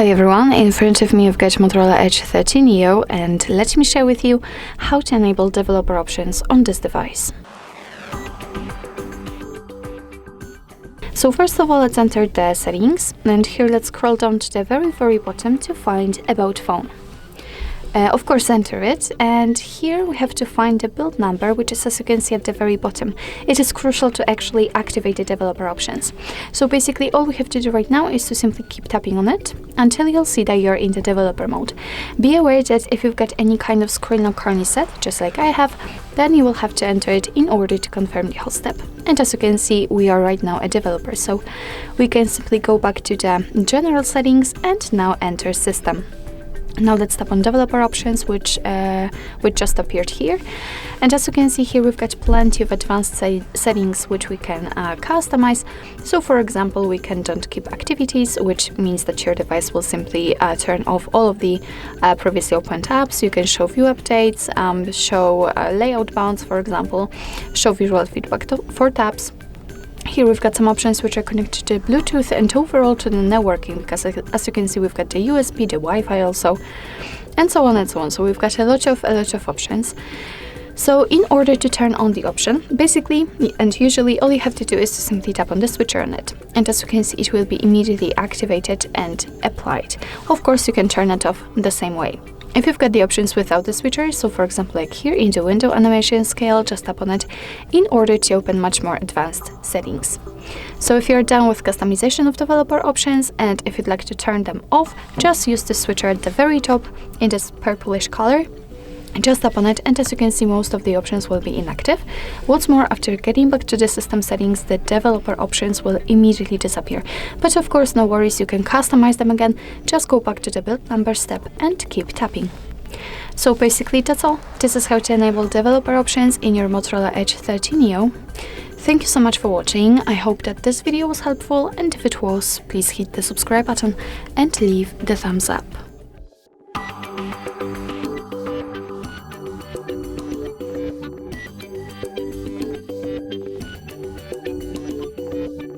Hi everyone, in front of me I've got Motorola Edge 13 Neo, and let me share with you how to enable developer options on this device. So first of all, let's enter the settings, and here let's scroll down to the very bottom to find About Phone. Of course, enter it, and here we have to find the build number, which is, as you can see, at the very bottom. It is crucial to actually activate the developer options. So basically all we have to do right now is to simply keep tapping on it until you'll see that you're in the developer mode. Be aware that if you've got any kind of screen lock reset, just like I have, then you will have to enter it in order to confirm the whole step. And as you can see, we are right now a developer, so we can simply go back to the general settings and now enter system. Now let's tap on developer options, which just appeared here, and as you can see here, we've got plenty of advanced settings which we can customize. So for example, we can don't keep activities, which means that your device will simply turn off all of the previously opened tabs. You can show view updates, show layout bounds, for example, show visual feedback for tabs. Here we've got some options which are connected to Bluetooth and overall to the networking, because as you can see, we've got the USB, the Wi-Fi also, and so on and so on. So we've got a lot of options. So in order to turn on the option, basically and usually all you have to do is to simply tap on the switcher on it, and as you can see, it will be immediately activated and applied. Of course, you can turn it off the same way. If you've got the options without the switcher, so for example like here in the window animation scale, just tap on it in order to open much more advanced settings. So if you're done with customization of developer options and if you'd like to turn them off, just use the switcher at the very top in this purplish color. Just tap on it, and as you can see, most of the options will be inactive. What's more, after getting back to the system settings, the developer options will immediately disappear. But of course, no worries, you can customize them again. Just go back to the build number step and keep tapping. So basically that's all. This is how to enable developer options in your Motorola Edge 13 Neo. Thank you so much for watching. I hope that this video was helpful, and if it was, please hit the subscribe button and leave the thumbs up.